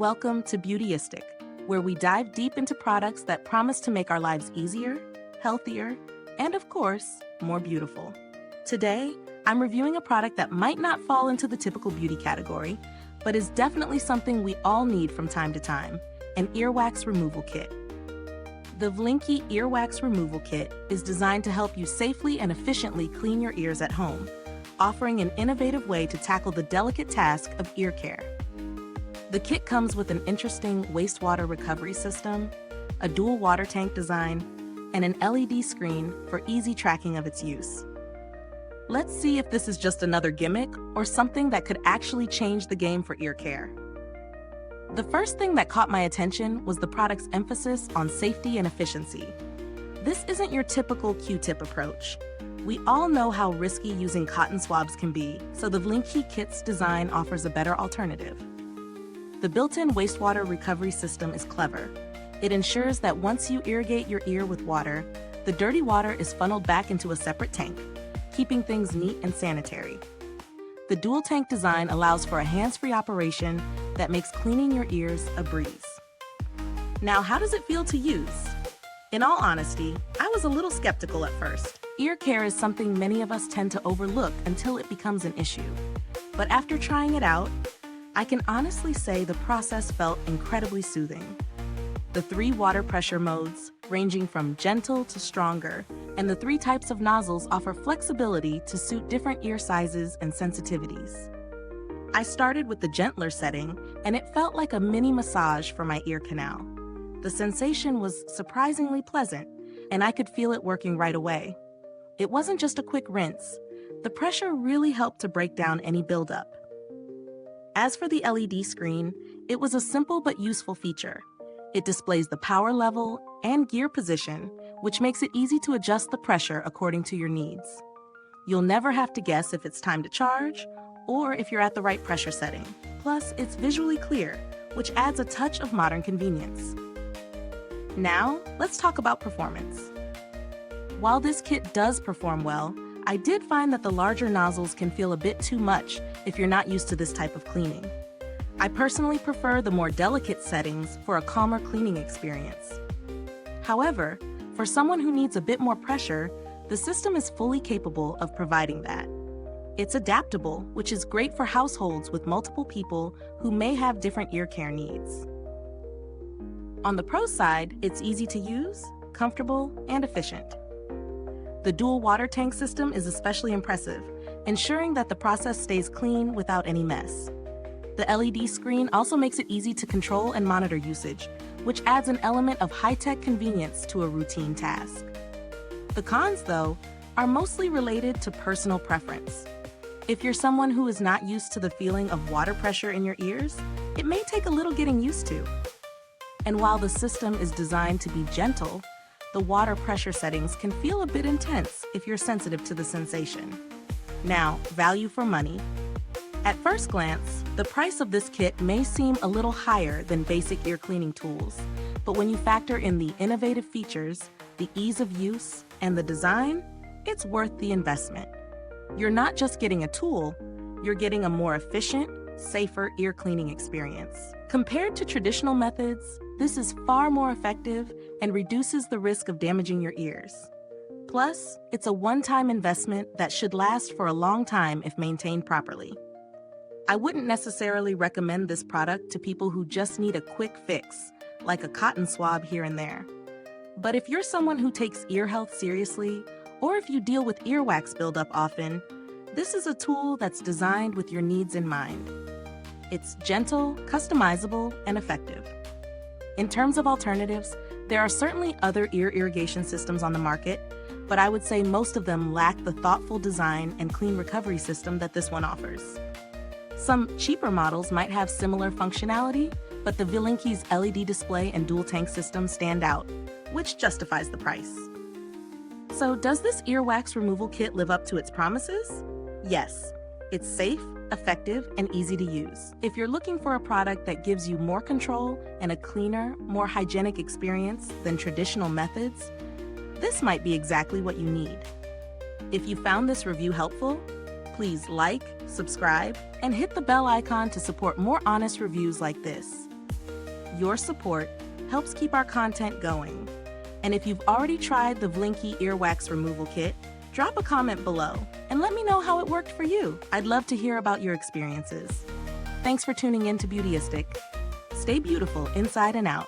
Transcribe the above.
Welcome to Beautyistic, where we dive deep into products that promise to make our lives easier, healthier, and of course, more beautiful. Today, I'm reviewing a product that might not fall into the typical beauty category, but is definitely something we all need from time to time, an earwax removal kit. The VLINGQI Earwax Removal Kit is designed to help you safely and efficiently clean your ears at home, offering an innovative way to tackle the delicate task of ear care. The kit comes with an interesting wastewater recovery system, a dual water tank design, and an LED screen for easy tracking of its use. Let's see if this is just another gimmick or something that could actually change the game for ear care. The first thing that caught my attention was the product's emphasis on safety and efficiency. This isn't your typical Q-tip approach. We all know how risky using cotton swabs can be, so the VLINGQI kit's design offers a better alternative. The built-in wastewater recovery system is clever. It ensures that once you irrigate your ear with water, the dirty water is funneled back into a separate tank, keeping things neat and sanitary. The dual tank design allows for a hands-free operation that makes cleaning your ears a breeze. Now, how does it feel to use? In all honesty, I was a little skeptical at first. Ear care is something many of us tend to overlook until it becomes an issue. But after trying it out, I can honestly say the process felt incredibly soothing. The 3 water pressure modes, ranging from gentle to stronger, and the 3 types of nozzles offer flexibility to suit different ear sizes and sensitivities. I started with the gentler setting, and it felt like a mini massage for my ear canal. The sensation was surprisingly pleasant, and I could feel it working right away. It wasn't just a quick rinse. The pressure really helped to break down any buildup. As for the LED screen, it was a simple but useful feature. It displays the power level and gear position, which makes it easy to adjust the pressure according to your needs. You'll never have to guess if it's time to charge or if you're at the right pressure setting. Plus, it's visually clear, which adds a touch of modern convenience. Now, let's talk about performance. While this kit does perform well, I did find that the larger nozzles can feel a bit too much if you're not used to this type of cleaning. I personally prefer the more delicate settings for a calmer cleaning experience. However, for someone who needs a bit more pressure, the system is fully capable of providing that. It's adaptable, which is great for households with multiple people who may have different ear care needs. On the pro side, it's easy to use, comfortable, and efficient. The dual water tank system is especially impressive, ensuring that the process stays clean without any mess. The LED screen also makes it easy to control and monitor usage, which adds an element of high-tech convenience to a routine task. The cons, though, are mostly related to personal preference. If you're someone who is not used to the feeling of water pressure in your ears, it may take a little getting used to. And while the system is designed to be gentle, the water pressure settings can feel a bit intense if you're sensitive to the sensation. Now, value for money. At first glance, the price of this kit may seem a little higher than basic ear cleaning tools, but when you factor in the innovative features, the ease of use, and the design, it's worth the investment. You're not just getting a tool, you're getting a more efficient, safer ear cleaning experience. Compared to traditional methods, this is far more effective and reduces the risk of damaging your ears. Plus, it's a one-time investment that should last for a long time if maintained properly. I wouldn't necessarily recommend this product to people who just need a quick fix, like a cotton swab here and there. But if you're someone who takes ear health seriously, or if you deal with earwax buildup often, this is a tool that's designed with your needs in mind. It's gentle, customizable, and effective. In terms of alternatives, there are certainly other ear irrigation systems on the market, but I would say most of them lack the thoughtful design and clean recovery system that this one offers. Some cheaper models might have similar functionality, but the VLINGQI's LED display and dual tank system stand out, which justifies the price. So does this earwax removal kit live up to its promises? Yes. It's safe, effective, and easy to use. If you're looking for a product that gives you more control and a cleaner, more hygienic experience than traditional methods, this might be exactly what you need. If you found this review helpful, please like, subscribe, and hit the bell icon to support more honest reviews like this. Your support helps keep our content going. And if you've already tried the VLINGQI Earwax Removal Kit, drop a comment below and let me know how it worked for you. I'd love to hear about your experiences. Thanks for tuning in to Beautyistic. Stay beautiful inside and out.